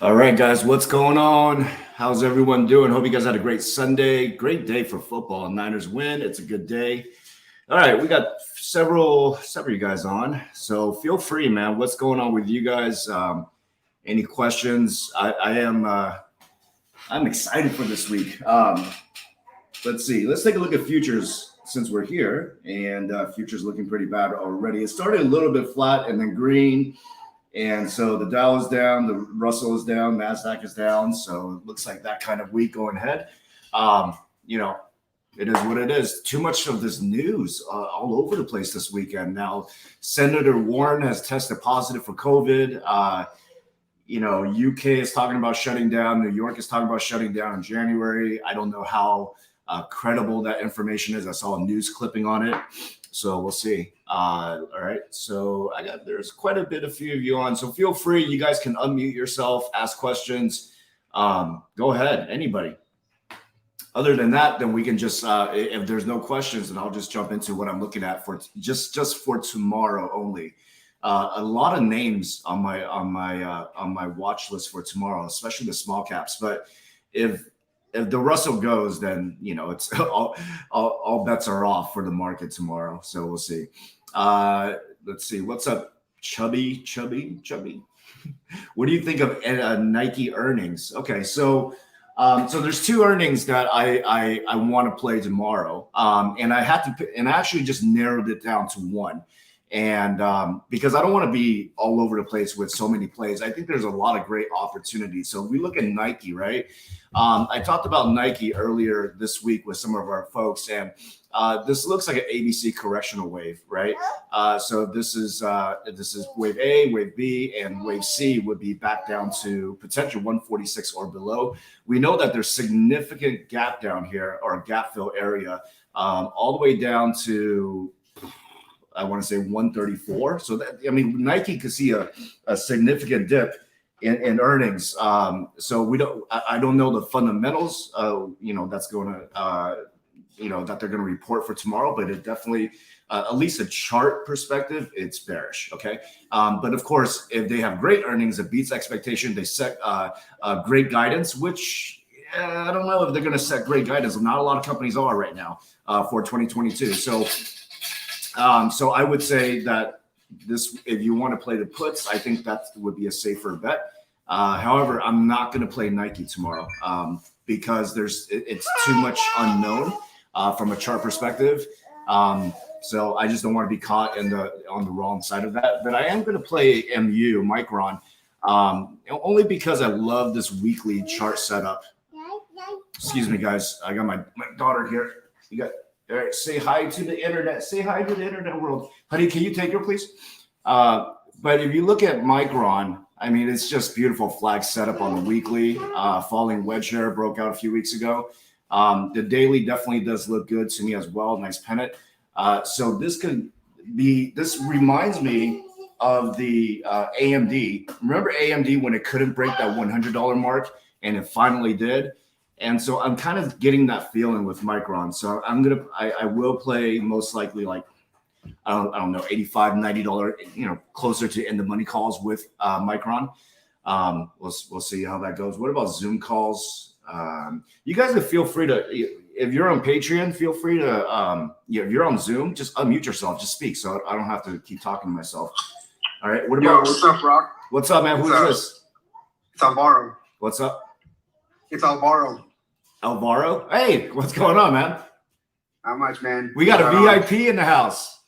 All right, guys, what's going on? How's everyone doing? Hope you guys had a great Sunday. Great day for football. Niners win. It's a good day. All right, we got several of you guys on, so feel free, man. What's going on with you guys? Any questions? I'm excited for this week. Let's see. Let's take a look at futures since we're here, and futures looking pretty bad already. It started a little bit flat and then green. And so the Dow is down, the Russell is down, NASDAQ is down. So it looks like that kind of week going ahead. It is what it is. Too much of this news all over the place this weekend. Now, Senator Warren has tested positive for COVID. UK is talking about shutting down. New York is talking about shutting down in January. I don't know how credible that information is. I saw a news clipping on it. So we'll see. All right. So there's quite a bit of few of you on. So feel free. You guys can unmute yourself, ask questions. Go ahead. Anybody. Other than that, then we can just if there's no questions, then I'll just jump into what I'm looking at for just for tomorrow only. A lot of names on my watch list for tomorrow, especially the small caps. But if the Russell goes, then it's all bets are off for the market tomorrow. So we'll see. Let's see. What's up, Chubby? What do you think of Nike earnings? Okay, so there's two earnings that I want to play tomorrow, and I actually just narrowed it down to one. And because I don't want to be all over the place with so many plays, I think there's a lot of great opportunities. So we look at Nike, right? I talked about Nike earlier this week with some of our folks, and this looks like an ABC correctional wave, right? So this is wave A, wave B, and wave C would be back down to potential 146 or below. We know that there's significant gap down here, or gap fill area, all the way down to, I want to say 134. So Nike could see a significant dip in earnings. So I don't know the fundamentals, that's going to, that they're going to report for tomorrow, but it definitely, at least a chart perspective, it's bearish. Okay. But of course, if they have great earnings, it beats expectation. They set great guidance, which I don't know if they're going to set great guidance. Not a lot of companies are right now for 2022. So I would say that if you want to play the puts, I think that would be a safer bet. However, I'm not going to play Nike tomorrow because it's too much unknown from a chart perspective. So I just don't want to be caught on the wrong side of that. But I am going to play Micron, only because I love this weekly chart setup. Excuse me, guys. I got my daughter here. You got. All right, say hi to the internet. Say hi to the internet world. Honey, can you take her, please? But if you look at Micron, it's just beautiful flag setup on the weekly. Falling wedge here broke out a few weeks ago. The daily definitely does look good to me as well. Nice pennant. So this reminds me of the AMD. Remember AMD when it couldn't break that $100 mark, and it finally did? And so I'm kind of getting that feeling with Micron. So I will play most likely like, I don't know, $85, $90, closer to in the money calls with Micron. We'll see how that goes. What about Zoom calls? You guys can feel free to, if you're on Patreon, feel free to, if you're on Zoom, just unmute yourself, just speak. So I don't have to keep talking to myself. All right. What's up, Rock? What's up, man? Who's this? It's Alvaro. What's up? It's Alvaro. Alvaro? Hey, what's going on, man? How much, man? We got a VIP in the house.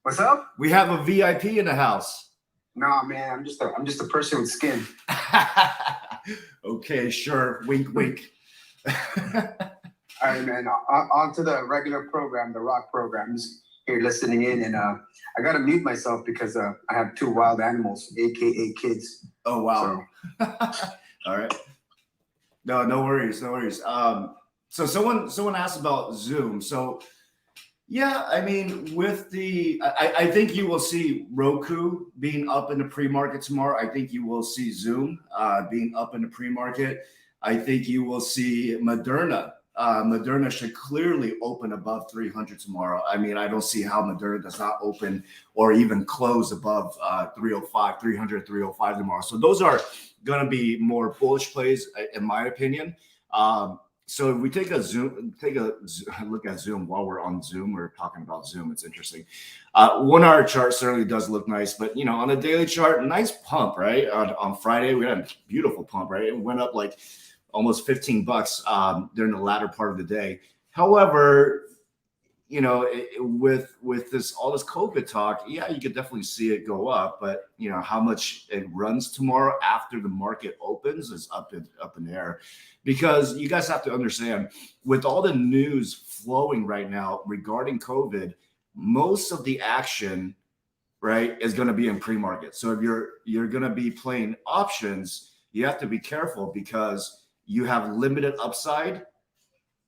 What's up? We have a VIP in the house. Nah, man, I'm just a person with skin. Okay, sure. Wink, wink. All right, man. On to the regular program, the Rock program. Just here listening in, and I gotta mute myself because I have two wild animals, aka kids. Oh wow. So. All right. No worries. So someone asked about Zoom. So yeah, with I think you will see Roku being up in the pre-market tomorrow. I think you will see Zoom being up in the pre-market. I think you will see Moderna Moderna should clearly open above 300 tomorrow. I mean, I don't see how Moderna does not open or even close above 305, 300, 305 tomorrow. So those are going to be more bullish plays, in my opinion. So if we take a look at Zoom while we're on Zoom, we're talking about Zoom. It's interesting. 1 hour chart certainly does look nice, but you know, on a daily chart, nice pump, right? On Friday, we had a beautiful pump, right? It went up like almost $15 during the latter part of the day. However, you know, with all this COVID talk, yeah, you could definitely see it go up, but you know how much it runs tomorrow after the market opens is up in the air, because you guys have to understand, with all the news flowing right now regarding COVID, most of the action, right, is going to be in pre-market. So if you're going to be playing options, you have to be careful because you have limited upside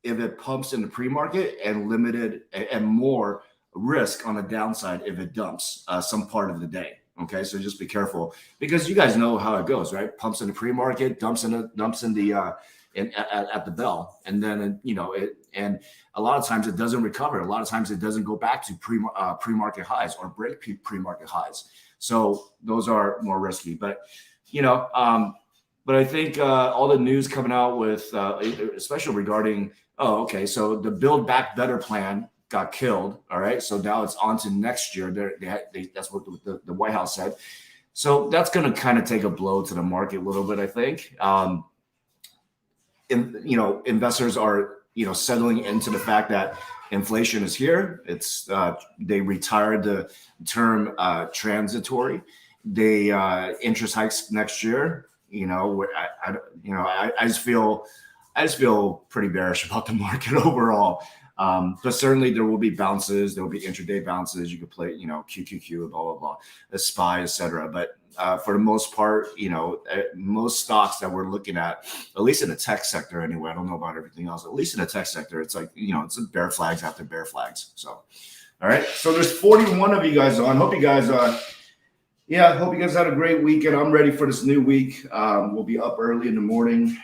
if it pumps in the pre-market, and limited and more risk on the downside if it dumps some part of the day. Okay, so just be careful, because you guys know how it goes, right? Pumps in the pre-market, dumps in the at the bell, and then you know it. And a lot of times it doesn't recover. A lot of times it doesn't go back to pre-market highs or break pre-market highs. So those are more risky. But you know, but I think all the news coming out with, especially regarding, oh, okay, so the Build Back Better plan got killed. All right, so now it's on to next year. That's what the White House said. So that's going to kind of take a blow to the market a little bit, I think. You know, investors are, you know, settling into the fact that inflation is here. It's they retired the term transitory. They interest hikes next year. You know, I just feel pretty bearish about the market overall. But certainly there will be bounces. There will be intraday bounces. You could play, you know, QQQ, blah, blah, blah, the SPY, etc. But for the most part, you know, most stocks that we're looking at least in the tech sector anyway, I don't know about everything else, at least in the tech sector, it's like, you know, it's bear flags after bear flags. So, all right. So there's 41 of you guys on. Hope you guys yeah, hope you guys had a great weekend. I'm ready for this new week. We'll be up early in the morning.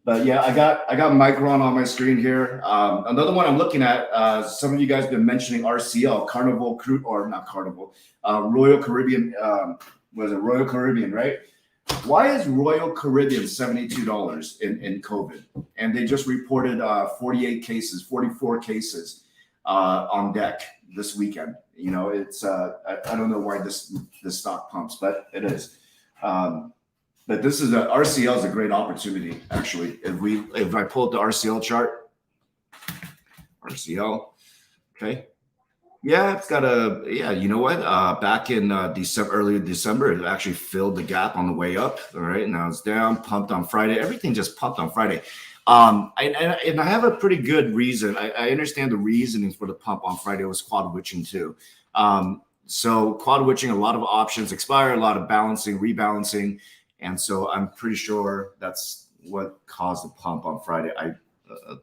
But yeah, I got Micron on my screen here. Another one I'm looking at, some of you guys have been mentioning RCL, Carnival Cruise, or not Carnival, Royal Caribbean. Was it Royal Caribbean, right? Why is Royal Caribbean $72 in COVID? And they just reported 44 cases on deck this weekend. You know, it's I don't know why this stock pumps, but it is. But this is RCL is a great opportunity, actually. If I pull up the RCL chart, RCL, okay, yeah, it's got you know what? Back in early December, it actually filled the gap on the way up. All right, now it's down, pumped on Friday. Everything just pumped on Friday. And I have a pretty good reason. I understand the reasoning for the pump on Friday was quad witching too. So quad witching, a lot of options expire, a lot of balancing, rebalancing. And so I'm pretty sure that's what caused the pump on Friday, at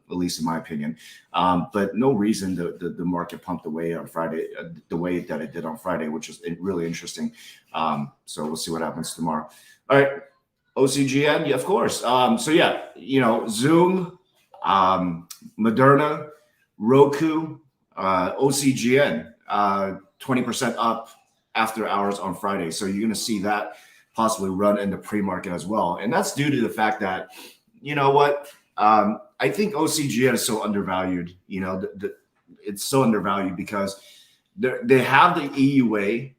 least in my opinion. But no reason the market pumped away on Friday the way that it did on Friday, which is really interesting. So we'll see what happens tomorrow. All right. OCGN, yeah, of course. So yeah, you know, Zoom, Moderna, Roku, OCGN, 20% up after hours on Friday. So you're going to see that possibly run in the pre-market as well. And that's due to the fact that, you know what, I think OCGN is so undervalued. You know, it's so undervalued because they have the EUA,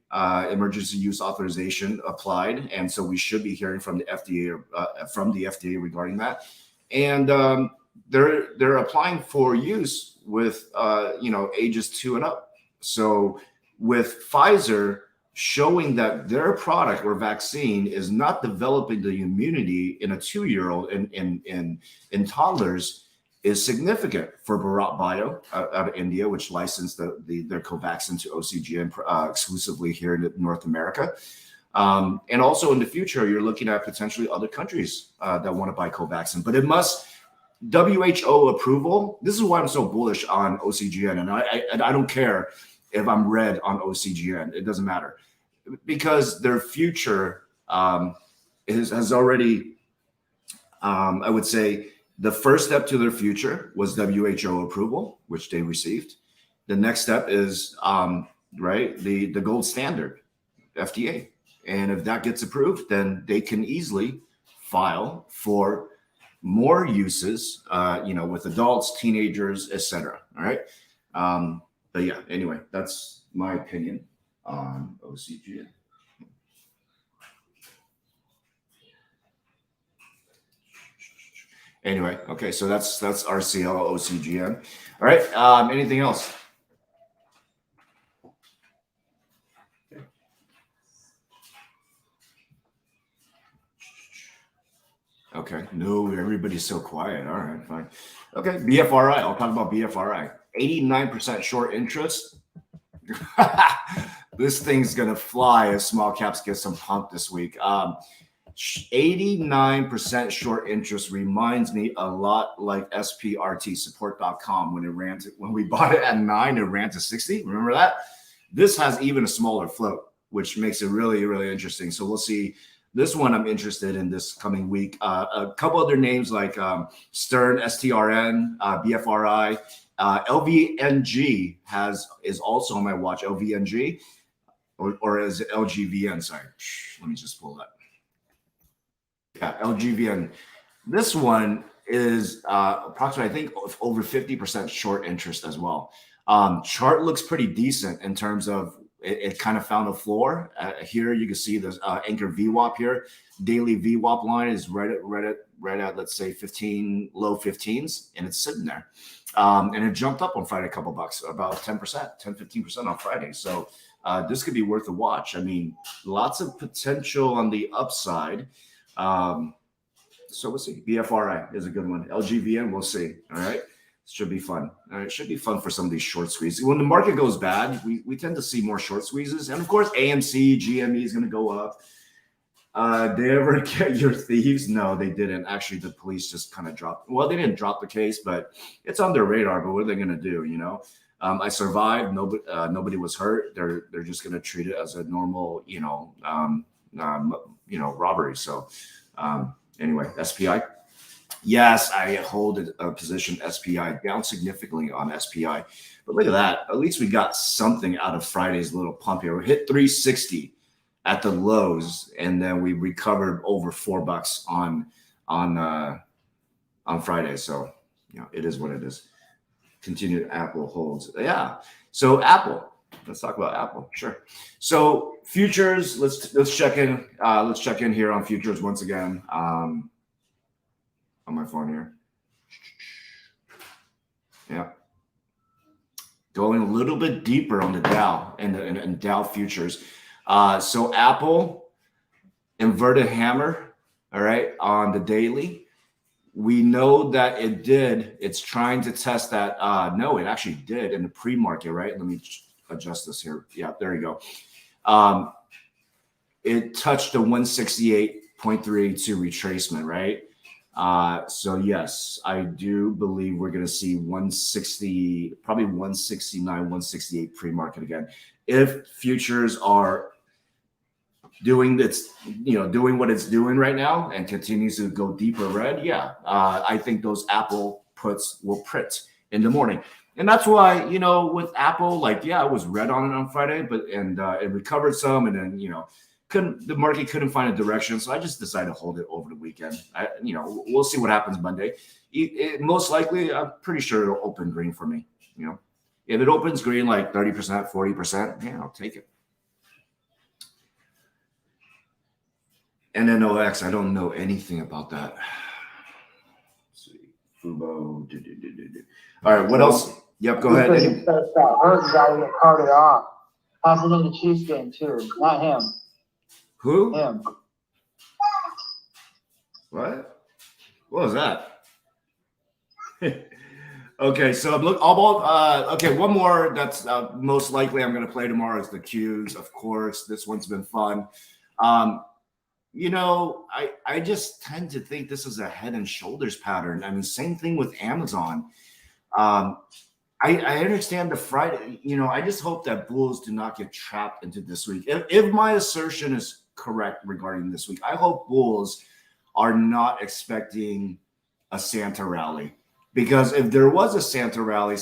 emergency use authorization applied, and so we should be hearing from the FDA regarding that. And they're applying for use with you know, ages 2 and up. So with Pfizer showing that their product or vaccine is not developing the immunity in a 2-year-old in toddlers is significant for Bharat Bio out of India, which licensed their Covaxin to OCGN exclusively here in North America. And also in the future, you're looking at potentially other countries that want to buy Covaxin, but it must WHO approval. This is why I'm so bullish on OCGN, and I don't care if I'm red on OCGN. It doesn't matter, because their future has already, I would say, The first step to their future was WHO approval, which they received. The next step is right, the gold standard, FDA. And if that gets approved, then they can easily file for more uses, with adults, teenagers, etc. All right. But yeah, anyway, that's my opinion on OCGN. Anyway, okay, so that's RCL, OCGN. All right. Anything else? Okay. No, everybody's so quiet. All right, fine. Okay, BFRI. I'll talk about BFRI. 89% short interest. This thing's gonna fly if small caps get some pump this week. 89% short interest reminds me a lot like SPRTsupport.com when we bought it at 9, it ran to 60. Remember that? This has even a smaller float, which makes it really, really interesting. So we'll see. This one I'm interested in this coming week. A couple other names like Stern, STRN, BFRI, LVNG is also on my watch. LVNG or is it LGVN? Sorry, let me just pull that. Yeah, LGVN. This one is approximately, I think, over 50% short interest as well. Chart looks pretty decent in terms of it kind of found a floor. Here you can see the anchor VWAP here. Daily VWAP line is right at let's say 15, low 15s, and it's sitting there. And it jumped up on Friday a couple bucks, about 10%, 10-15% on Friday. So this could be worth a watch. I mean, lots of potential on the upside. So we'll see. BFRI is a good one. LGVN, we'll see. All right. Should be fun. All right. Should be fun for some of these short squeezes. When the market goes bad, we tend to see more short squeezes. And of course, AMC, GME is going to go up. They ever get your thieves? No, they didn't. Actually, the police just kind of dropped. Well, they didn't drop the case, but it's on their radar. But what are they going to do? I survived. Nobody was hurt. They're just going to treat it as a normal, robbery. So, anyway, SPI. Yes, I hold a position SPI, down significantly on SPI. But look at that. At least we got something out of Friday's little pump here. We hit 360 at the lows, and then we recovered over $4 on Friday. So, it is what it is. Continued Apple holds. Yeah. So Apple. Let's talk about Apple. Sure. So futures, let's check in. Let's check in here on futures once again. On my phone here. Yeah. Going a little bit deeper on the Dow and Dow futures. So Apple inverted hammer, all right, on the daily. We know that it did. It's trying to test that. No, it actually did in the pre-market, right? Let me adjust this here. Yeah, there you go. It touched the 168.32 retracement, right? So yes, I do believe we're going to see 160, probably 169, 168 pre-market again. If futures are doing what it's doing right now and continues to go deeper red, yeah, I think those Apple puts will print in the morning. And that's why, with Apple, it was red on it on Friday, but it recovered some, and then, the market couldn't find a direction, so I just decided to hold it over the weekend. We'll see what happens Monday. Most likely, I'm pretty sure it'll open green for me. If it opens green like 30%, 40%, yeah, I'll take it. NNOX, I don't know anything about that. Let's see, Fubo. All right, what else? Yep, go ahead. Hurts got to get carted off. Happened in the Chiefs game too, not him. Who? Him. What was that? Okay, so okay, one more that's most likely I'm going to play tomorrow is the Qs, of course. This one's been fun. I just tend to think this is a head and shoulders pattern. I mean, same thing with Amazon. I understand the Friday, I just hope that bulls do not get trapped into this week. If my assertion is correct regarding this week, I hope bulls are not expecting a Santa rally. Because if there was a Santa rally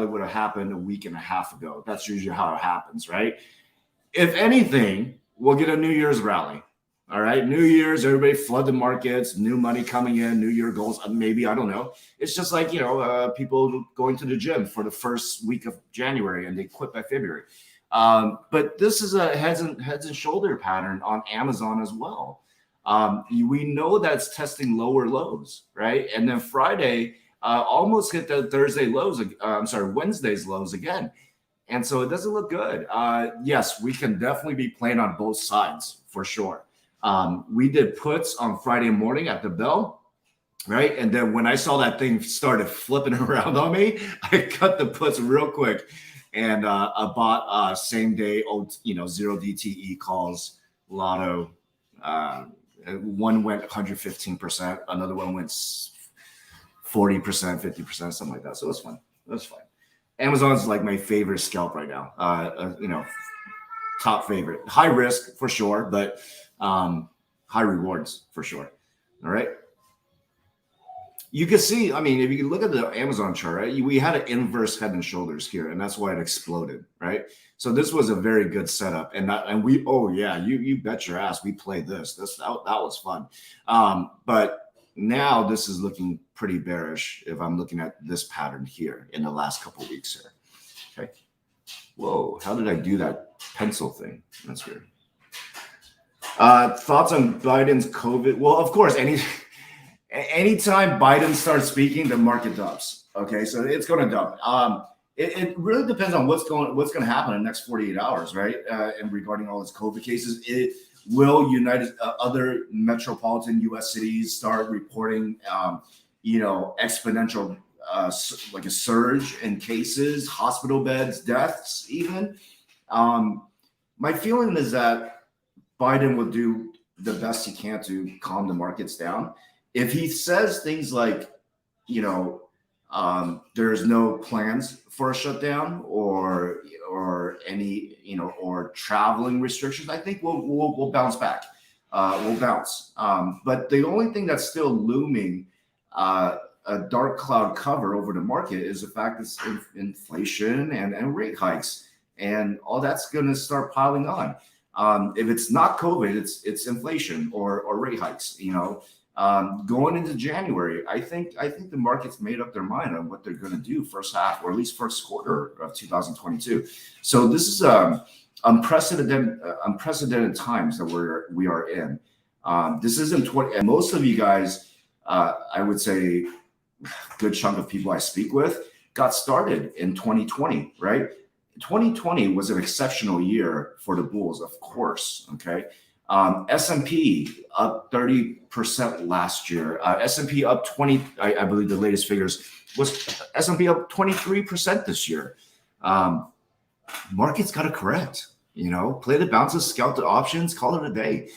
would have happened a week and a half ago. That's usually how it happens, right? If anything, we'll get a New Year's rally. All right. New Year's, everybody flood the markets, new money coming in, New Year goals. Maybe, I don't know. It's just like, people going to the gym for the first week of January and they quit by February. But this is a heads and shoulder pattern on Amazon as well. We know that's testing lower lows, right? And then Friday, almost hit the Wednesday's lows again. And so it doesn't look good. Yes, we can definitely be playing on both sides for sure. We did puts on Friday morning at the bell, right? And then when I saw that thing started flipping around on me, I cut the puts real quick and I bought same day, zero DTE calls, lotto. One went 115%, another one went 40%, 50%, something like that. So it was fun. It was fun. Amazon's like my favorite scalp right now. Top favorite. High risk for sure, but high rewards for sure. All right. You can see, if you look at the Amazon chart, right, we had an inverse head and shoulders here, and that's why it exploded, right? So this was a very good setup, you bet your ass we played this. That was fun. But now this is looking pretty bearish if I'm looking at this pattern here in the last couple of weeks here. Okay. Whoa, how did I do that pencil thing? That's weird. Thoughts on Biden's COVID? Well, of course, anytime Biden starts speaking, the market dumps. Okay, so it's going to dump. It really depends on what's going to happen in the next 48 hours, right? And regarding all these COVID cases, will other metropolitan U.S. cities start reporting, exponential, like a surge in cases, hospital beds, deaths, even. My feeling is that Biden will do the best he can to calm the markets down. If he says things like, there's no plans for a shutdown or any, or traveling restrictions, I think we'll bounce back. We'll bounce. But the only thing that's still looming, a dark cloud cover over the market, is the fact that inflation and rate hikes, and all that's going to start piling on. If it's not COVID, it's inflation or rate hikes. Going into January, I think the market's made up their mind on what they're going to do first half, or at least first quarter of 2022. So this is unprecedented times that we are in. This isn't and most of you guys, I would say, good chunk of people I speak with got started in 2020, right? 2020 was an exceptional year for the bulls, of course. Okay. S&P up 30% last year. S&P up 20. I believe the latest figures was S&P up 23% this year. Market's got to correct. Play the bounces, scout the options, call it a day.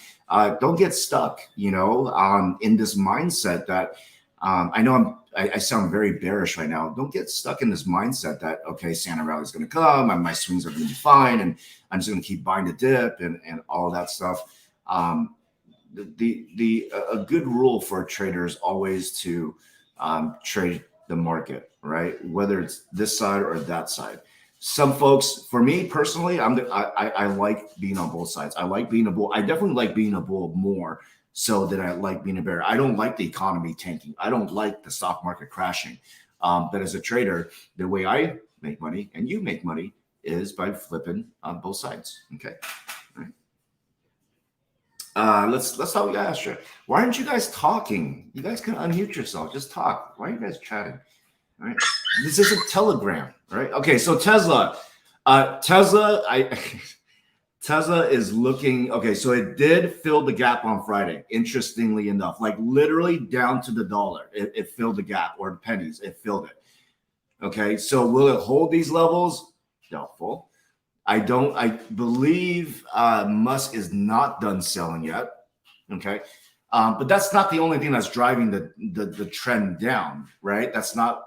Don't get stuck. In this mindset that I know I sound very bearish right now. Don't get stuck in this mindset that, okay, Santa rally is going to come and my swings are going to be fine and I'm just going to keep buying the dip and all that stuff. A good rule for a trader is always to trade the market, right? Whether it's this side or that side. Some folks, for me personally, I like being on both sides. I like being a bull. I definitely like being a bull more so than I like being a bear. I don't like the economy tanking. I don't like the stock market crashing. But as a trader, the way I make money and you make money is by flipping on both sides. Okay. All right. Let's talk. Yeah, sure. Why aren't you guys talking? You guys can unmute yourself. Just talk. Why are you guys chatting? All right. This is a Telegram, right? Okay. So Tesla, Tesla is looking, okay, so it did fill the gap on Friday, interestingly enough, like literally down to the dollar. It filled the gap, or pennies, it filled it. Okay, so will it hold these levels? Doubtful. I believe Musk is not done selling yet. Okay. But that's not the only thing that's driving the trend down, right? That's not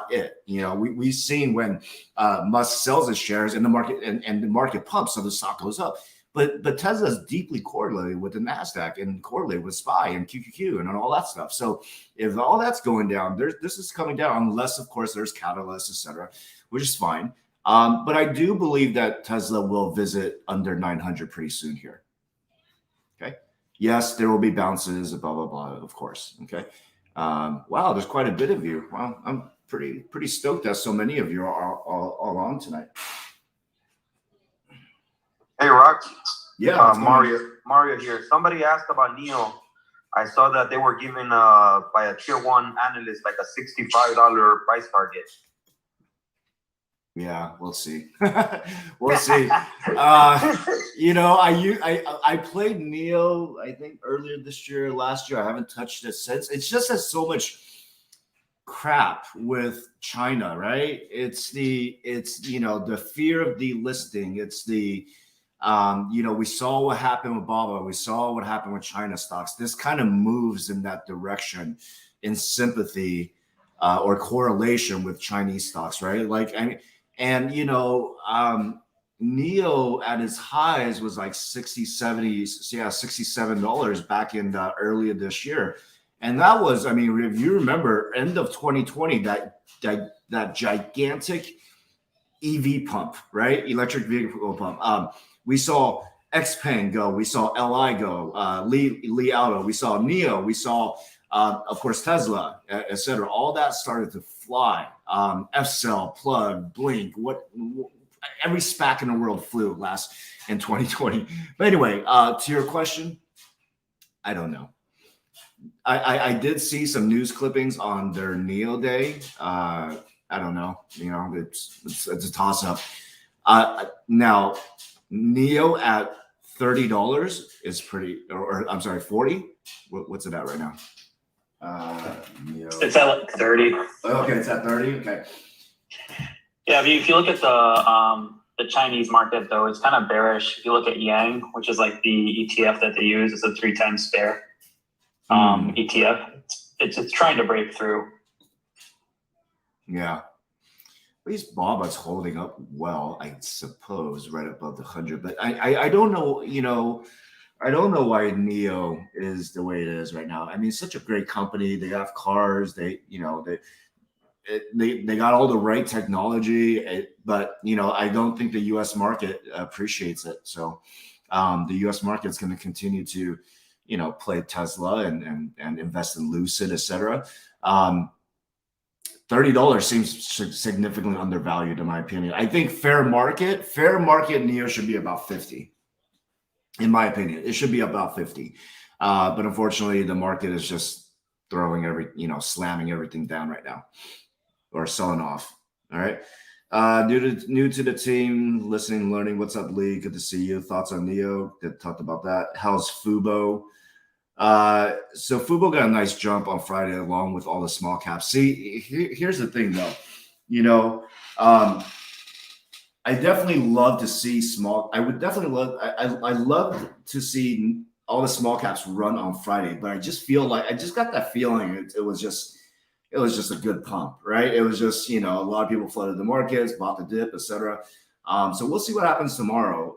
it. We've seen when Musk sells his shares in the market and the market pumps, so the stock goes up. but Tesla is deeply correlated with the NASDAQ and correlated with SPY and QQQ and all that stuff. So if all that's going down, this is coming down, unless of course there's catalysts, etc., which is fine. But I do believe that Tesla will visit under 900 pretty soon here. Okay. Yes, there will be bounces, blah, blah, blah, of course. Okay. Wow, there's quite a bit of you. Wow, I'm pretty stoked that so many of you are all on tonight. Hey, Rock. Yeah. Mario here. Somebody asked about NEO. I saw that they were given by a tier 1 analyst like a $65 price target. Yeah, we'll see. We'll see. You know, I played NEO, I think earlier this year, last year. I haven't touched it since. It's just has so much crap with China, right? It's you know, the fear of delisting. It's the you know, we saw what happened with BABA. We saw what happened with China stocks. This kind of moves in that direction in sympathy or correlation with Chinese stocks, right? Like, I mean, and, you know, NEO at its highs was like $67 back in earlier this year. And that was, I mean, if you remember, end of 2020, that gigantic EV pump, right? Electric vehicle pump. We saw XPeng go. We saw LI go. Li Auto. We saw NEO. We saw, of course, Tesla, et cetera. All that started to fly. F-Cell, Plug, Blink, every SPAC in the world flew in 2020. But anyway, to your question, I don't know. I did see some news clippings on their NEO day. I don't know. You know, it's a toss up. Now, NEO at $30 is pretty, or I'm sorry, 40. What's it at right now? NEO. It's at like 30. Okay, it's at 30. Okay. Yeah, if you look at the Chinese market, though, it's kind of bearish. If you look at Yang, which is like the ETF that they use, it's a 3 times spare ETF. It's trying to break through. Yeah. At least BABA's holding up well, I suppose, right above the 100. But I don't know, you know, I don't know why NEO is the way it is right now. I mean, it's such a great company. They have cars. They, you know, they got all the right technology, but you know, I don't think the U.S. market appreciates it. So the U.S. market is going to continue to, you know, play Tesla and invest in Lucid, et cetera. $30 seems significantly undervalued in my opinion. I think fair market NEO should be about 50. In my opinion, it should be about 50. But unfortunately, the market is just throwing slamming everything down right now or selling off. All right. New to the team, listening, learning. What's up, Lee? Good to see you. Thoughts on NEO? Talked about that. How's Fubo? So Fubo got a nice jump on Friday along with all the small caps. See, here's the thing though, you know, I definitely love to see I love to see all the small caps run on Friday, but I just feel like I just got that feeling it was just a good pump, right? It was just, you know, a lot of people flooded the markets, bought the dip, etc. So we'll see what happens tomorrow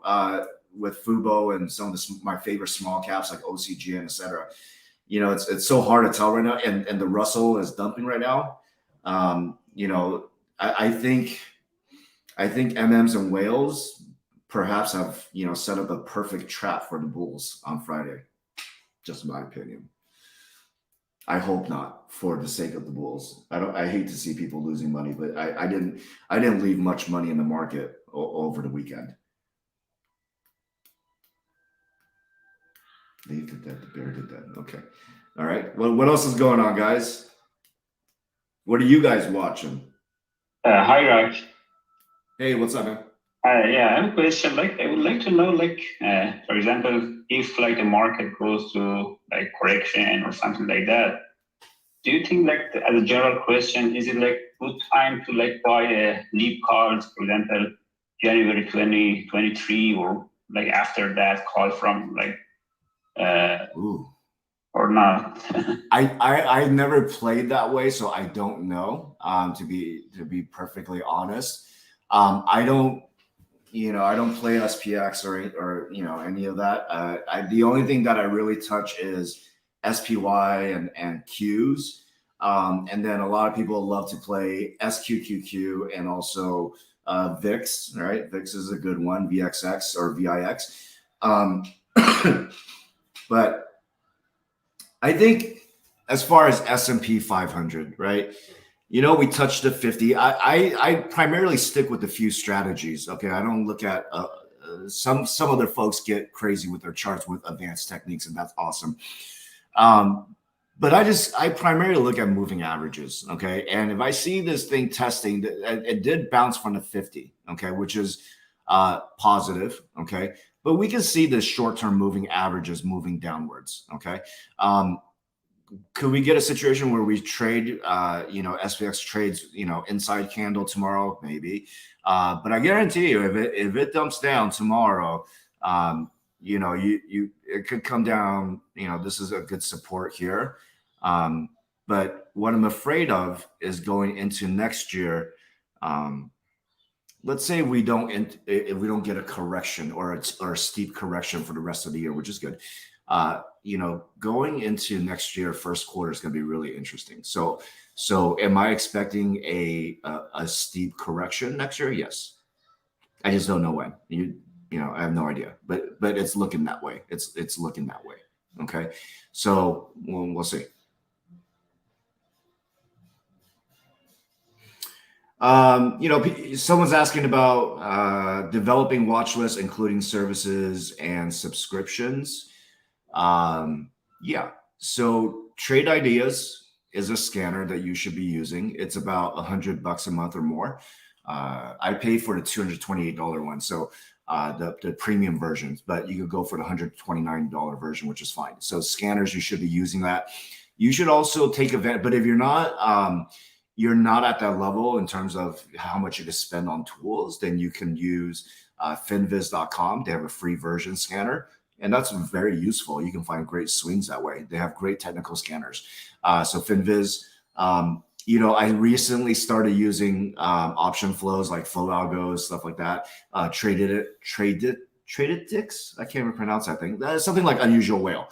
with Fubo and some of my favorite small caps like OCGN, etc. You know, it's so hard to tell right now, and the Russell is dumping right now. You know, I think MMs and whales perhaps have, you know, set up a perfect trap for the bulls on Friday. Just my opinion. I hope not, for the sake of the bulls. I hate to see people losing money, but I didn't leave much money in the market over the weekend. Leave did that. The bear did that. Okay. All right. Well, what else is going on, guys? What are you guys watching? Hi, Raj. Hey, what's up, man? Yeah, I have a question. Like, I would like to know, like, for example, if like the market goes to like correction or something like that, do you think, like, as a general question, is it like good time to like buy a leap calls, for example, January 2023, or like after that call from like, or not? I never played that way, so I don't know. To be perfectly honest, I don't I don't play SPX or any of that. The only thing that I really touch is SPY and Qs. And then a lot of people love to play SQQQ and also VIX, right? VIX is a good one, VXX or VIX. But I think as far as S&P 500, right? We touched the 50. I primarily stick with a few strategies. Okay, I don't look at some other folks get crazy with their charts with advanced techniques, and that's awesome. But I primarily look at moving averages. Okay, and if I see this thing testing, it did bounce from the 50. Okay, which is positive. Okay, but we can see the short-term moving averages moving downwards. Okay. Could we get a situation where we trade, SPX trades, inside candle tomorrow? Maybe. But I guarantee you, if it dumps down tomorrow, it could come down. This is a good support here. But what I'm afraid of is going into next year. Let's say if we don't get a correction or a steep correction for the rest of the year, which is good. Going into next year, first quarter is going to be really interesting. So am I expecting a steep correction next year? Yes. I just don't know when. I have no idea, but it's looking that way. It's looking that way. Okay. So we'll see. Someone's asking about developing watch lists, including services and subscriptions. So Trade Ideas is a scanner that you should be using. It's about $100 a month or more. I pay for the $228 one, so the premium versions, but you could go for the $129 version, which is fine. So scanners, you should be using that. You should also take advantage, but if you're not at that level in terms of how much you can spend on tools, then you can use finviz.com. They have a free version scanner. And that's very useful. You can find great swings that way. They have great technical scanners. So FinViz, I recently started using option flows like flow algos, stuff like that. Tradedix. I can't even pronounce that thing. That's something like Unusual Whale.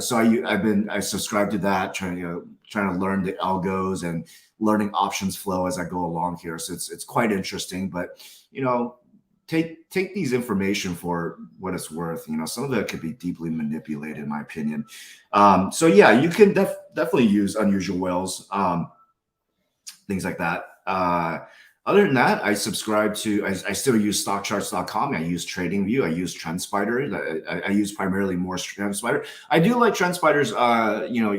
So I subscribed to that, trying to learn the algos and learning options flow as I go along here. So it's quite interesting, but take these information for what it's worth. Some of it could be deeply manipulated, in my opinion. So yeah, you can definitely use Unusual Whales, things like that. Other than that, I subscribe to. I still use StockCharts.com. I use TradingView. I use TrendSpider. I use primarily more TrendSpider. I do like TrendSpider's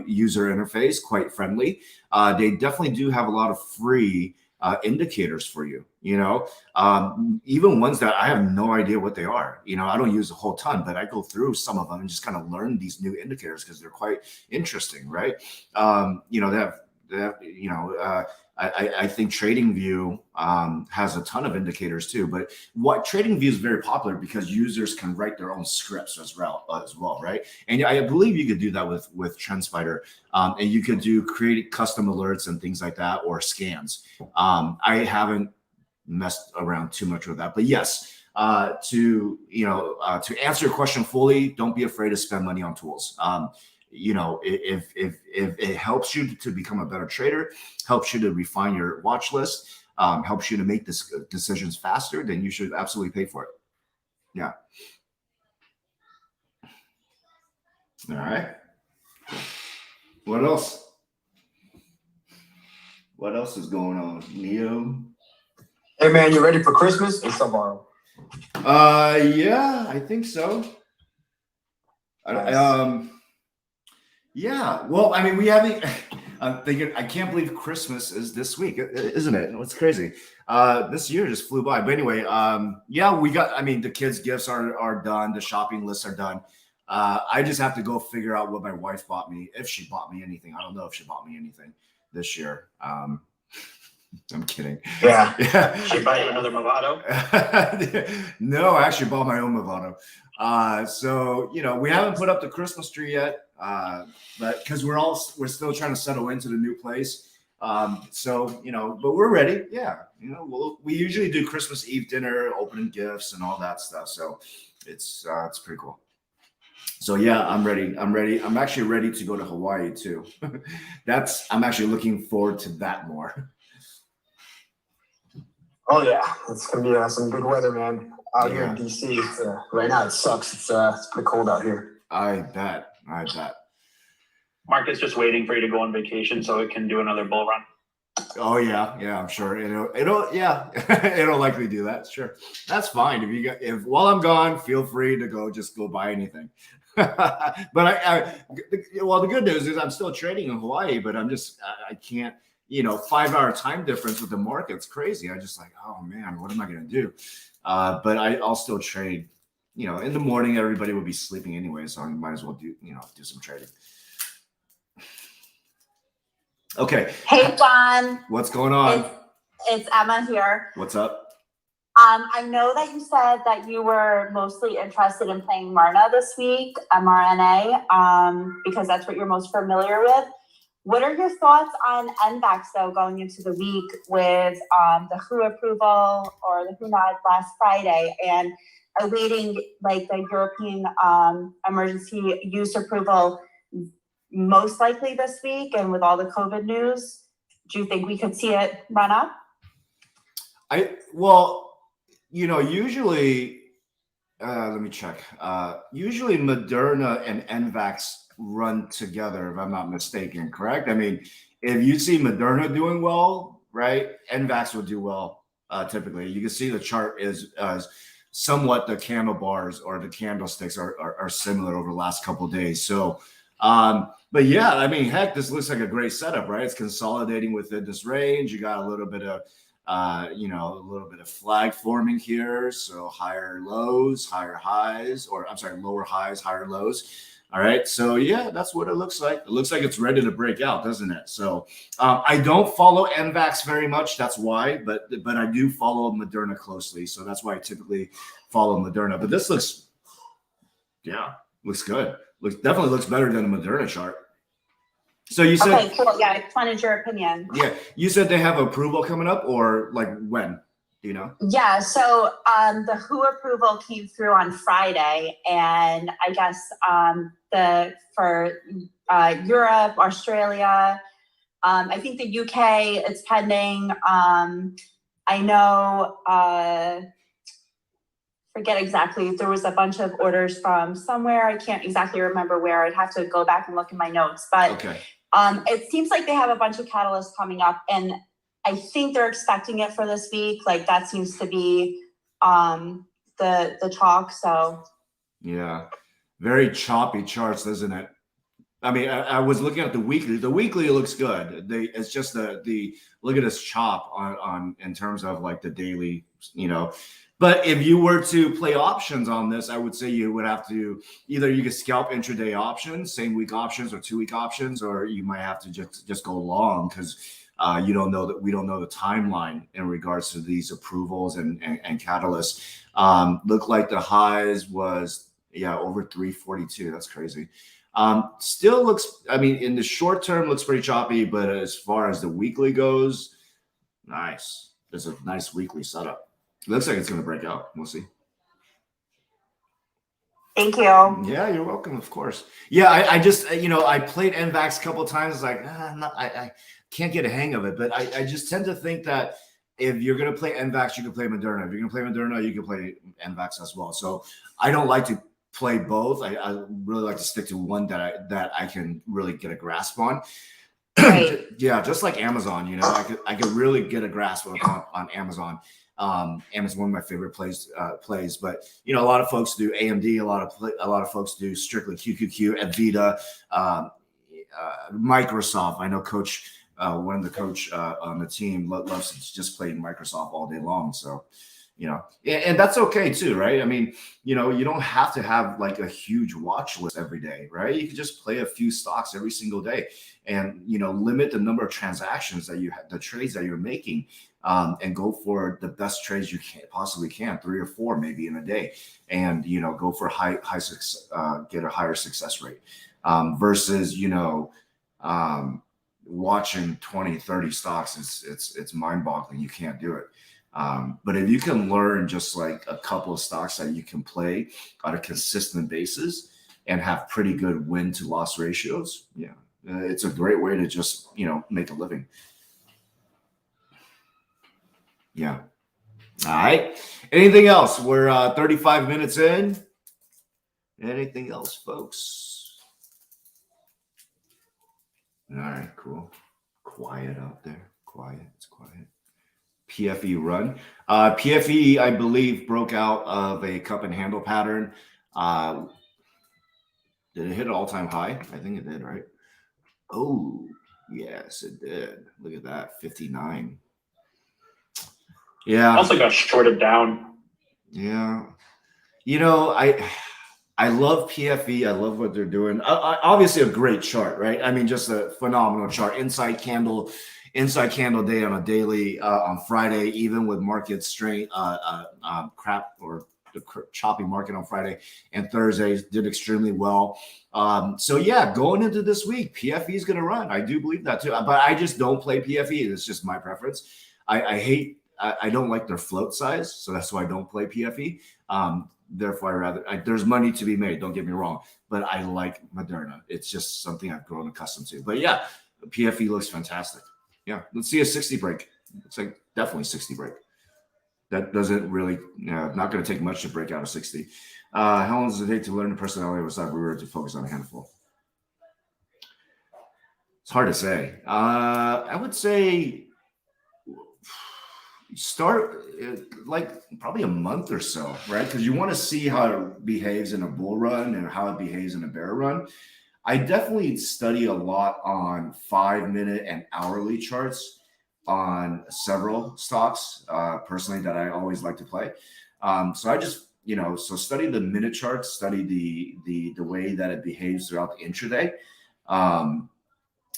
user interface, quite friendly. They definitely do have a lot of free indicators for you. Even ones that I have no idea what they are. I don't use a whole ton, but I go through some of them and just kind of learn these new indicators because they're quite interesting, right? I think TradingView has a ton of indicators too, but what TradingView is very popular because users can write their own scripts as well, right? And I believe you could do that with TrendSpider, and you could create custom alerts and things like that, or scans. I haven't messed around too much with that, but yes, to answer your question fully, don't be afraid to spend money on tools. If it helps you to become a better trader, helps you to refine your watch list, helps you to make decisions faster, then you should absolutely pay for it. Yeah. All right. What else? What else is going on, Neo? Hey man, you ready for Christmas? It's tomorrow. Yeah, I think so. Nice. Yeah, well, I mean, we haven't. I'm thinking, I can't believe Christmas is this week, isn't it? It's crazy. This year just flew by. But anyway, yeah, the kids' gifts are done. The shopping lists are done. I just have to go figure out what my wife bought me, if she bought me anything. I don't know if she bought me anything this year. I'm kidding. Yeah. She buy you another Movado? No, I actually bought my own Movado. So we haven't put up the Christmas tree yet, but because we're still trying to settle into the new place. So, but we're ready. Yeah. We usually do Christmas Eve dinner, opening gifts and all that stuff. So it's pretty cool. So yeah, I'm ready. I'm actually ready to go to Hawaii too. I'm actually looking forward to that more. Oh yeah, it's gonna be some good weather, man. Out here in DC, right now it sucks. It's pretty cold out here. I bet. Mark is just waiting for you to go on vacation so it can do another bull run. Oh yeah, I'm sure it'll likely do that. Sure, that's fine. If while I'm gone, feel free to just go buy anything. But the good news is I'm still trading in Hawaii, but I can't. 5-hour time difference with the market's crazy. I just like, oh man, what am I gonna do? But I'll still trade. In the morning, everybody will be sleeping anyway, so I might as well do some trading. Okay. Hey, John. What's going on? It's Emma here. What's up? I know that you said that you were mostly interested in playing MRNA this week, MRNA, because that's what you're most familiar with. What are your thoughts on NBAX, though, going into the week with the WHO approval or the WHO nod last Friday and awaiting like the European emergency use approval most likely this week, and with all the COVID news, do you think we could see it run up? Usually, let me check. Usually Moderna and NBAX run together, if I'm not mistaken, correct? I mean, if you see Moderna doing well, right, NBAX will do well, typically. You can see the chart is somewhat the candle bars or the candlesticks are similar over the last couple of days. So, but yeah, I mean, heck, this looks like a great setup, right? It's consolidating within this range. You got a little bit of, flag forming here. So higher lows, higher highs, lower highs, higher lows. All right. So yeah, that's what it looks like. It looks like it's ready to break out, doesn't it? So I don't follow NBAX very much. That's why, but I do follow Moderna closely. So that's why I typically follow Moderna. But this looks good. Definitely looks better than a Moderna chart. So you said, okay, cool. Yeah, I just wanted your opinion. Yeah, you said they have approval coming up, or like when? Do you know? Yeah, so the WHO approval came through on Friday, and I guess for Europe, Australia, I think the UK, it's pending. I know. Forget exactly. There was a bunch of orders from somewhere. I can't exactly remember where. I'd have to go back and look in my notes. But okay. It seems like they have a bunch of catalysts coming up, and I think they're expecting it for this week. Like that seems to be the talk. So yeah, very choppy charts, isn't it? I mean, I was looking at the weekly. The weekly looks good. It's just the look at this chop on in terms of like the daily, But if you were to play options on this, I would say you would have to either you could scalp intraday options, same week options or 2 week options, or you might have to just go long because we don't know the timeline in regards to these approvals and catalysts. Look like the highs was over 342. That's crazy. Still looks, I mean, in the short term looks pretty choppy, but as far as the weekly goes, nice. There's a nice weekly setup. Looks like it's going to break out. We'll see. thank you. Yeah, you're welcome. Of course. Yeah, I just, I played NBAX a couple of times. It's like, I can't get a hang of it. But I just tend to think that if you're going to play NBAX, you can play Moderna. If you're going to play Moderna, you can play NBAX as well. So I don't like to play both. I really like to stick to one that I can really get a grasp on. Right. Yeah, just like Amazon, I could really get a grasp on Amazon. Amazon, one of my favorite plays, but a lot of folks do AMD, a lot of folks do strictly QQQ, Nvidia, Microsoft. I know one of the coach on the team loves to just play Microsoft all day long. So, and that's okay too, right? I mean, you don't have to have like a huge watch list every day, right? You can just play a few stocks every single day and, limit the number of transactions that you have, the trades that you're making. And go for the best trades you possibly can, 3 or 4 maybe in a day, and go for high success, get a higher success rate versus watching 20, 30 stocks, it's mind-boggling. You can't do it. But if you can learn just like a couple of stocks that you can play on a consistent basis and have pretty good win to loss ratios, yeah, it's a great way to just, make a living. Yeah. All right. Anything else? We're 35 minutes in. Anything else, folks? All right, cool. Quiet out there. Quiet. It's quiet. PFE run. PFE, I believe, broke out of a cup and handle pattern. Did it hit an all-time high? I think it did, right? Oh, yes, it did. Look at that, 59. Yeah. Also got shorted down. Yeah. I love PFE. I love what they're doing. Obviously, a great chart, right? I mean, just a phenomenal chart. Inside candle day on a daily on Friday, even with market straight crap or the choppy market on Friday and Thursdays did extremely well. So yeah, going into this week, PFE is going to run. I do believe that too, but I just don't play PFE. It's just my preference. I don't like their float size, so that's why I don't play PFE. Therefore, there's money to be made. Don't get me wrong, but I like Moderna. It's just something I've grown accustomed to. But yeah, PFE looks fantastic. Yeah, let's see a 60 break. Looks like definitely 60 break. That doesn't really, not going to take much to break out of 60. How long does it take to learn the personality of a stock to focus on a handful? It's hard to say. I would say start like probably a month or so, right? Because you want to see how it behaves in a bull run and how it behaves in a bear run. I definitely study a lot on 5-minute and hourly charts on several stocks, personally, that I always like to play. So I just, so study the minute charts, study the way that it behaves throughout the intraday,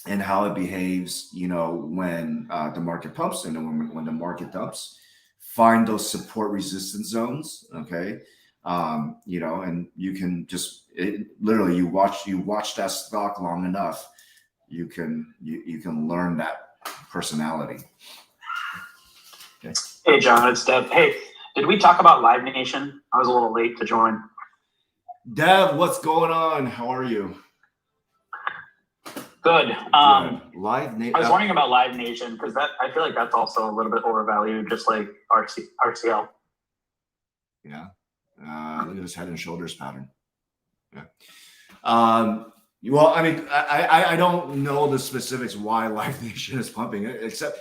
and how it behaves, when the market pumps and then when the market dumps. Find those support resistance zones, okay? And you can just literally you watch that stock long enough, you can learn that personality. Okay. Hey John, it's Dev. Hey, did we talk about Live Nation? I was a little late to join. Dev, what's going on? How are you? Good. Live Nation. I was wondering about Live Nation because I feel like that's also a little bit overvalued, just like RCL. Yeah. Look at this head and shoulders pattern. Yeah. Well, I mean, I don't know the specifics why Live Nation is pumping it, except,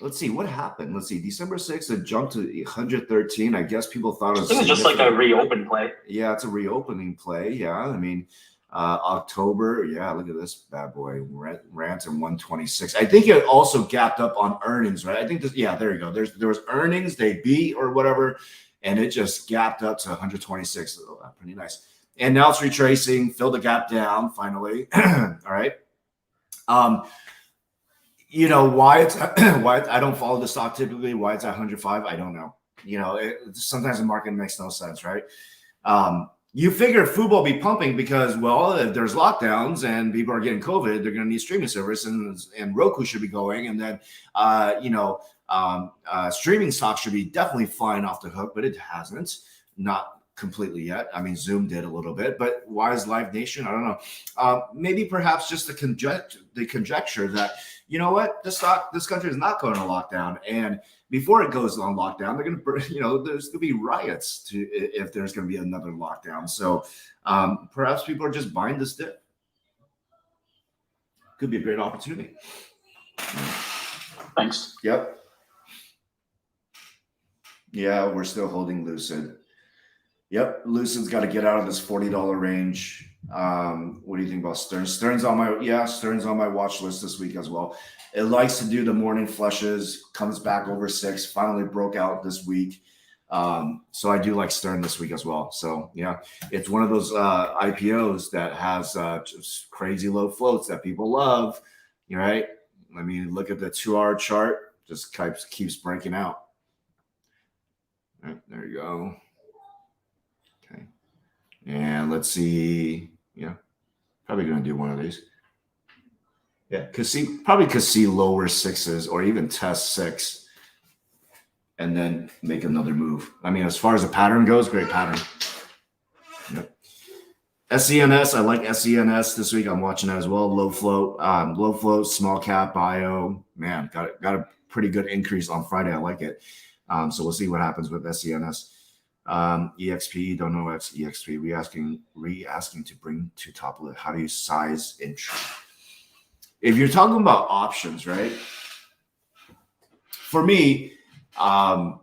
let's see what happened. Let's see, December 6th, it jumped to 113. I guess people thought it was just like a reopen play. Yeah, it's a reopening play. Yeah, I mean, October. Yeah, look at this bad boy. Ran to 126. I think it also gapped up on earnings, right? I think this. Yeah, there you go. There was earnings they beat or whatever, and it just gapped up to 126. Oh, pretty nice. And now it's retracing, filled the gap down finally. All right. Why it's why I don't follow the stock typically. Why it's at 105, I don't know. Sometimes the market makes no sense, right? You figure Fubo will be pumping because, well, if there's lockdowns and people are getting COVID, they're going to need streaming service, and Roku should be going, and then streaming stocks should be definitely flying off the hook, but it hasn't, not completely yet. I mean, Zoom did a little bit, but why is Live Nation? I don't know. Maybe perhaps just the conjecture that, this country is not going to lockdown, and before it goes on lockdown, they're going to, there's going to be riots if there's going to be another lockdown. So perhaps people are just buying this dip. Could be a great opportunity. Thanks. Yep. Yeah, we're still holding Lucid. Yep, Lucid's got to get out of this $40 range. What do you think about Stern? Stern's on my watch list this week as well. It likes to do the morning flushes, comes back over 6, finally broke out this week. So I do like Stern this week as well. So yeah, it's one of those IPOs that has just crazy low floats that people love. Right? I mean, look at the 2-hour chart, just keeps breaking out. All right, there you go. Okay. And let's see. Yeah, probably going to do one of these. Yeah, probably could see lower sixes or even test 6 and then make another move. I mean, as far as the pattern goes, great pattern. Yep. SENS, I like SENS this week. I'm watching that as well. Low float, small cap bio. Man, got a pretty good increase on Friday. I like it. So we'll see what happens with SENS. EXP, don't know EXP. Re-asking to bring to top of it. How do you size entry? If you're talking about options, right? For me, I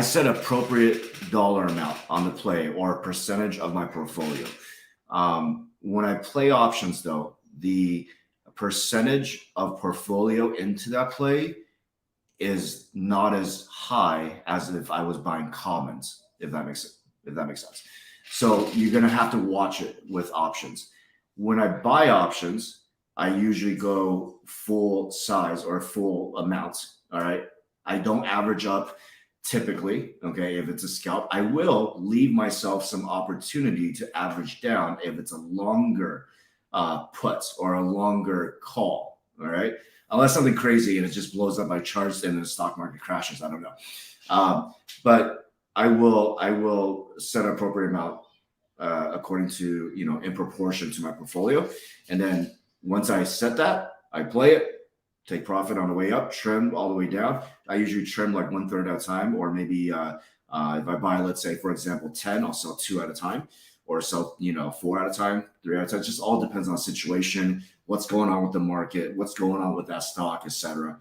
set appropriate dollar amount on the play or a percentage of my portfolio. When I play options, though, the percentage of portfolio into that play is not as high as if I was buying commons, if that makes sense. So you're gonna have to watch it with options. When I buy options, I usually go full size or full amounts. All right. I don't average up typically. Okay. If it's a scalp, I will leave myself some opportunity to average down if it's a longer put or a longer call. All right. Unless something crazy and it just blows up my charts and the stock market crashes. I don't know. But I will set an appropriate amount according to, in proportion to my portfolio. And then once I set that, I play it, take profit on the way up, trim all the way down. I usually trim like 1/3 at a time, or maybe if I buy, let's say, for example, 10, I'll sell 2 at a time, or sell, 4 at a time, 3 at a time. It just all depends on the situation, what's going on with the market, what's going on with that stock, etc.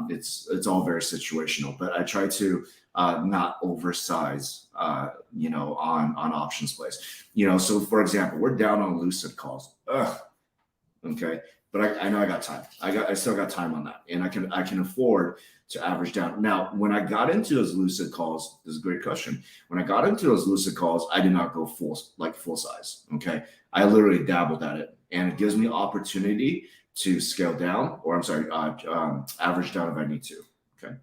It's all very situational, but I try to not oversize, on options plays. So for example, we're down on lucid calls. Okay. But I know I got time. I still got time on that, and I can afford to average down. Now, when I got into those lucid calls, this is a great question. When I got into those lucid calls, I did not go full size. Okay, I literally dabbled at it, and it gives me opportunity to scale down, or average down if I need to. Okay.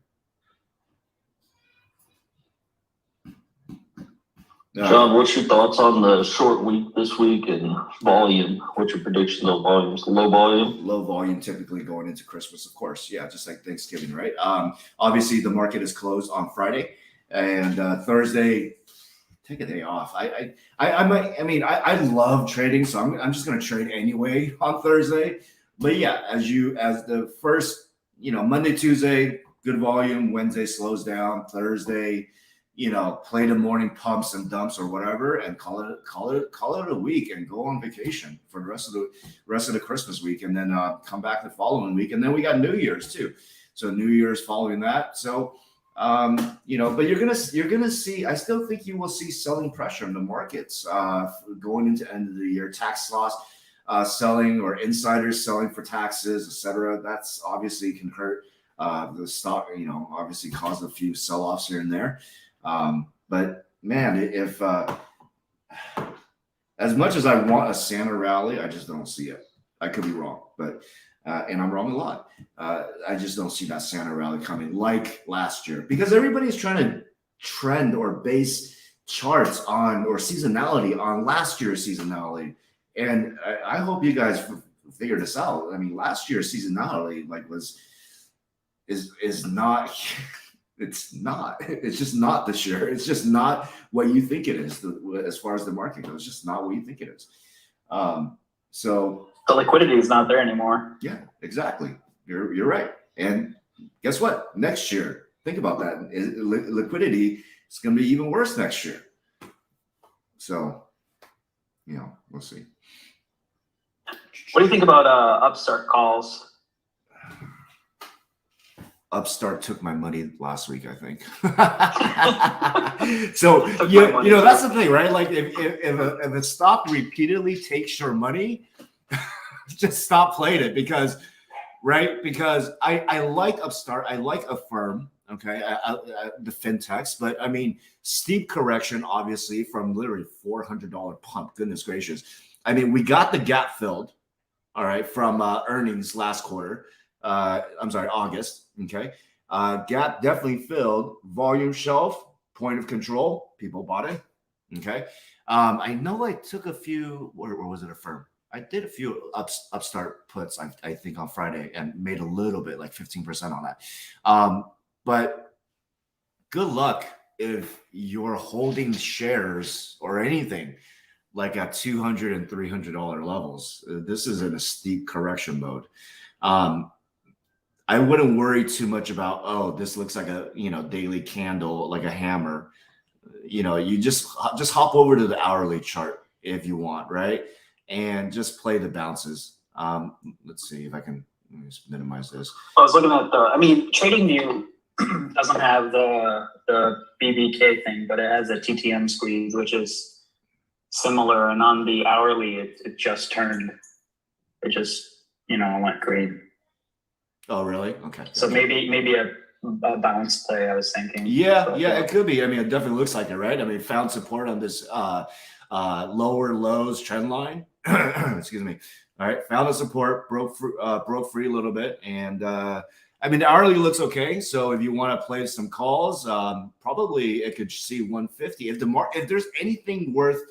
John, what's your thoughts on the short week this week and volume? What's your prediction of volumes? Low volume? Low volume typically going into Christmas, of course. Yeah, just like Thanksgiving, right? Obviously, the market is closed on Friday, and Thursday, take a day off. I love trading, so I'm just going to trade anyway on Thursday. But yeah, as the first, Monday, Tuesday, good volume. Wednesday slows down. Thursday, play the morning pumps and dumps or whatever, and call it a week and go on vacation for the rest of the Christmas week, and then come back the following week, and then we got New Year's too. So New Year's following that. So but you're gonna see. I still think you will see selling pressure in the markets going into the end of the year. Tax loss selling or insiders selling for taxes, etc. That's obviously can hurt the stock. Obviously cause a few sell-offs here and there. But man, if as much as I want a Santa rally, I just don't see it. I could be wrong, but and I'm wrong a lot. I just don't see that Santa rally coming like last year, because everybody's trying to trend or base charts on or seasonality on last year's seasonality. And I hope you guys figure this out. I mean, last year's seasonality is not. It's just not this year. It's just not what you think it is as far as the market goes. It's just not what you think it is. So the liquidity is not there anymore. Yeah, exactly. You're right. And guess what? Next year, think about that. Liquidity is going to be even worse next year. So, we'll see. What do you think about upstart calls? Upstart took my money last week, I think. So that's the thing, right? Like if a stock repeatedly takes your money, just stop playing it, because I like Upstart, I like Affirm, okay, the fintechs, but I mean steep correction, obviously, from literally $400 pump. Goodness gracious! I mean, we got the gap filled, all right, from earnings last quarter. August. Okay. Gap definitely filled. Volume shelf, point of control. People bought it. Okay. I know I took a few, or was it Affirm? I did a few upstart puts, I think, on Friday and made a little bit, like 15% on that. But good luck if you're holding shares or anything like at $200 and $300 levels. This is in a steep correction mode. I wouldn't worry too much about, oh, this looks like a daily candle, like a hammer. You just hop over to the hourly chart if you want, right? And just play the bounces. Let's see if I can just minimize this. I was looking at TradingView doesn't have the BBK thing, but it has a TTM squeeze, which is similar. And on the hourly, it just turned. It just went green. Oh, really? Okay. So maybe a bounce play, I was thinking. Yeah, it could be. I mean, it definitely looks like it, right? I mean, found support on this lower lows trend line. Excuse me. All right, found the support, broke free a little bit, and I mean, the hourly looks okay. So if you want to play some calls, probably it could see 150. If there's anything worth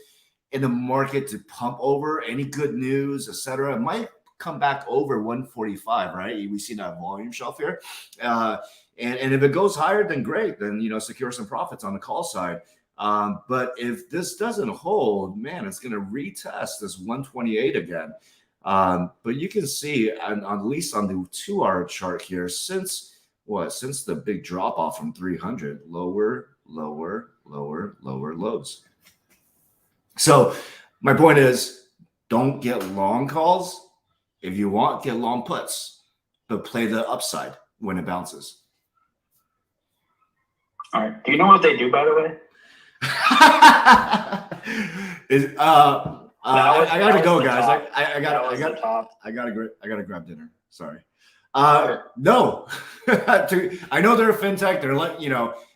in the market to pump over, any good news, etc., it might come back over 145, right? We see that volume shelf here. And if it goes higher, then great. Then, secure some profits on the call side. But if this doesn't hold, man, it's going to retest this 128 again. But you can see, at least on the 2-hour chart here, since the big drop off from 300, lower lows. So my point is, don't get long calls. If you want, get long puts, but play the upside when it bounces. All right. Do you know what they do, by the way? I gotta go, guys. I gotta grab dinner. Sorry. No, I know they're a fintech. They're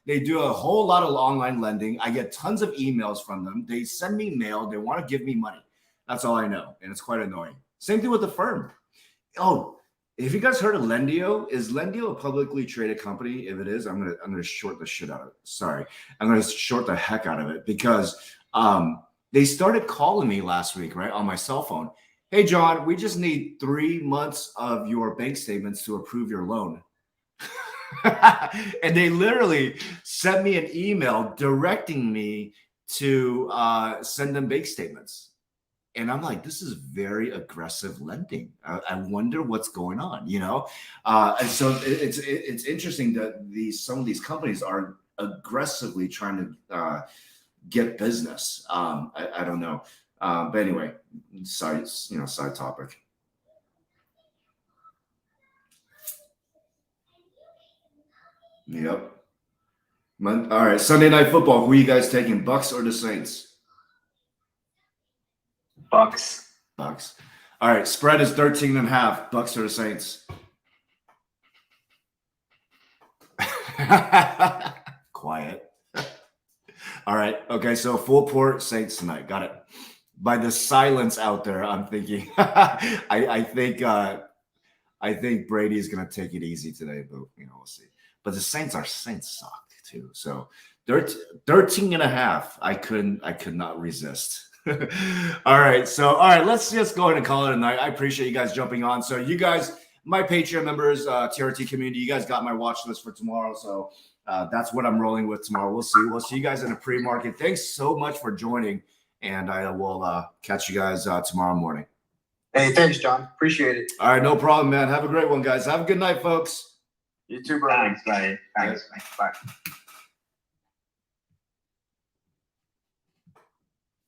they do a whole lot of online lending. I get tons of emails from them. They send me mail. They want to give me money. That's all I know, and it's quite annoying. Same thing with the firm. Oh, if you guys heard of Lendio, is Lendio a publicly traded company? If it is, I'm gonna short the shit out of it. Sorry, I'm gonna short the heck out of it because they started calling me last week, right, on my cell phone. Hey, John, we just need 3 months of your bank statements to approve your loan. And they literally sent me an email directing me to send them bank statements. And I'm like, this is very aggressive lending. I wonder what's going on, And so it's interesting that some of these companies are aggressively trying to get business. I don't know, but anyway, side topic. Yep. All right, Sunday Night Football. Who are you guys taking, Bucks or the Saints? Bucks. All right, spread is 13.5. Bucks or the Saints? Quiet. All right. Okay, so full port Saints tonight. Got it. By the silence out there, I'm thinking I think Brady is gonna take it easy today, but we'll see. But the Saints suck too. So 13.5. I could not resist. All right, let's just go ahead and call it a night. I appreciate you guys jumping on. So you guys, my Patreon members, TRT community, you guys got my watch list for tomorrow. So that's what I'm rolling with tomorrow. We'll see you guys in the pre-market. Thanks so much for joining, and I will catch you guys tomorrow morning. Hey, thanks, John. Appreciate it. All right, no problem, man. Have a great one, guys. Have a good night, folks. You too, bro. Thanks, bye. Bye.